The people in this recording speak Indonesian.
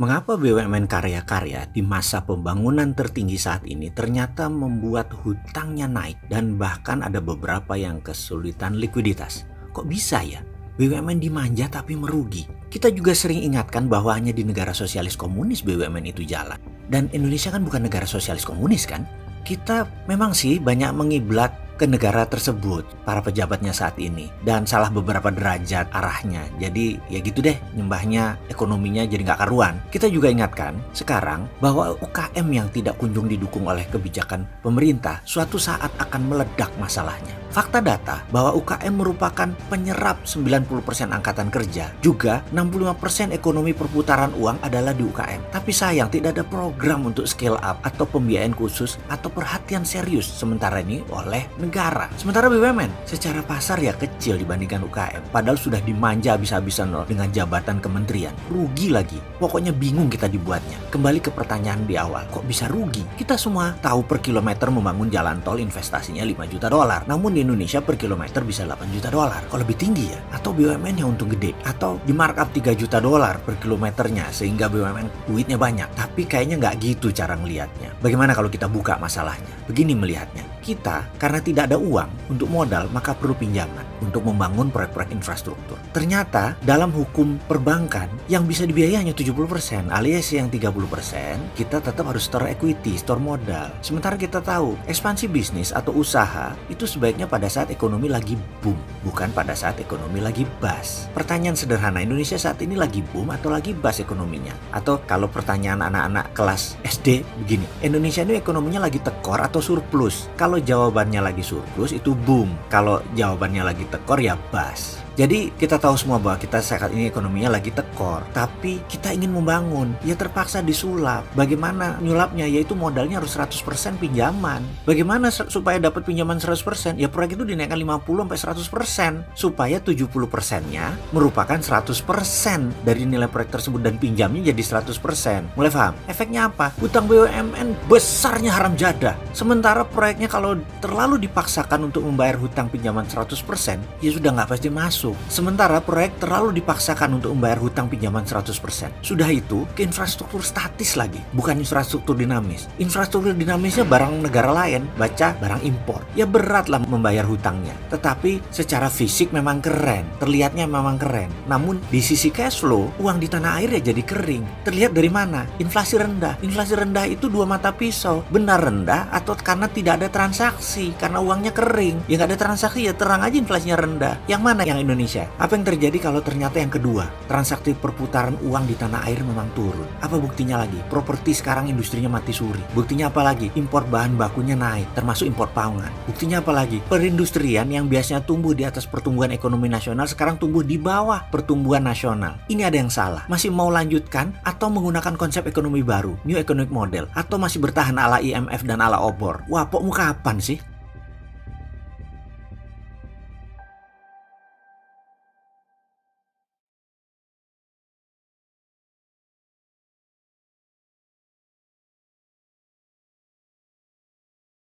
Mengapa BUMN karya-karya di masa pembangunan tertinggi saat ini ternyata membuat hutangnya naik dan bahkan ada beberapa yang kesulitan likuiditas? Kok bisa ya? BUMN dimanja tapi merugi. Kita juga sering ingatkan bahwa hanya di negara sosialis komunis BUMN itu jalan. Dan Indonesia kan bukan negara sosialis komunis kan? Kita memang sih banyak mengiblat ke negara tersebut, para pejabatnya saat ini, dan salah beberapa derajat arahnya. Jadi ya gitu deh, nyembahnya ekonominya jadi nggak karuan. Kita juga ingatkan sekarang bahwa UKM yang tidak kunjung didukung oleh kebijakan pemerintah suatu saat akan meledak masalahnya. Fakta data bahwa UKM merupakan penyerap 90% angkatan kerja, juga 65% ekonomi perputaran uang adalah di UKM. Tapi sayang tidak ada program untuk scale up atau pembiayaan khusus atau perhatian serius sementara ini oleh negara. Sementara BUMN secara pasar ya kecil dibandingkan UKM, padahal sudah dimanja habis-habisan loh dengan jabatan kementerian. Rugi lagi. Pokoknya bingung kita dibuatnya. Kembali ke pertanyaan di awal, kok bisa rugi? Kita semua tahu per kilometer membangun jalan tol investasinya 5 juta dolar. Namun di Indonesia per kilometer bisa 8 juta dolar. Kok lebih tinggi ya? Atau BUMN yang untung gede? Atau di markup 3 juta dolar per kilometernya sehingga BUMN duitnya banyak? Tapi kayaknya nggak gitu cara ngelihatnya. Bagaimana kalau kita buka masalahnya? Begini melihatnya. Kita karena tidak ada uang untuk modal maka perlu pinjaman untuk membangun proyek-proyek infrastruktur. Ternyata dalam hukum perbankan yang bisa dibiayai hanya 70% alias yang 30% kita tetap harus store equity, store modal. Sementara kita tahu ekspansi bisnis atau usaha itu sebaiknya pada saat ekonomi lagi boom, bukan pada saat ekonomi lagi bust. Pertanyaan sederhana, Indonesia saat ini lagi boom atau lagi bust ekonominya? Atau kalau pertanyaan anak-anak kelas SD begini, Indonesia ini ekonominya lagi tekor atau surplus? Kalau jawabannya lagi surplus itu boom, kalau jawabannya lagi tekor ya bust. Jadi kita tahu semua bahwa kita saat ini ekonominya lagi tekor, tapi kita ingin membangun, ya terpaksa disulap. Bagaimana nyulapnya? Yaitu modalnya harus 100% pinjaman. Bagaimana supaya dapat pinjaman 100%? Ya proyek itu dinaikkan 50-100% supaya 70%-nya merupakan 100% dari nilai proyek tersebut dan pinjamnya jadi 100%. Mulai paham? Efeknya apa? Hutang BUMN besarnya haram jadah. Sementara proyeknya kalau terlalu dipaksakan untuk membayar hutang pinjaman 100%, ya sudah nggak pasti masuk. Sementara proyek terlalu dipaksakan untuk membayar hutang pinjaman 100%. Sudah itu ke infrastruktur statis lagi, bukan infrastruktur dinamis. Infrastruktur dinamisnya barang negara lain, baca barang impor. Ya berat lah membayar hutangnya. Tetapi secara fisik memang keren, terlihatnya memang keren. Namun di sisi cash flow, uang di tanah air ya jadi kering. Terlihat dari mana? Inflasi rendah. Inflasi rendah itu dua mata pisau. Benar rendah atau karena tidak ada transaksi, karena uangnya kering. Ya nggak ada transaksi ya terang aja inflasinya rendah. Yang mana yang Indonesia? Apa yang terjadi kalau ternyata yang kedua, transaksi perputaran uang di tanah air memang turun? Apa buktinya lagi? Properti sekarang industrinya mati suri. Buktinya apa lagi? Impor bahan bakunya naik, termasuk impor pangan. Buktinya apa lagi? Perindustrian yang biasanya tumbuh di atas pertumbuhan ekonomi nasional sekarang tumbuh di bawah pertumbuhan nasional. Ini ada yang salah. Masih mau lanjutkan atau menggunakan konsep ekonomi baru, new economic model, atau masih bertahan ala IMF dan ala obor? Wah, pok muka kapan sih?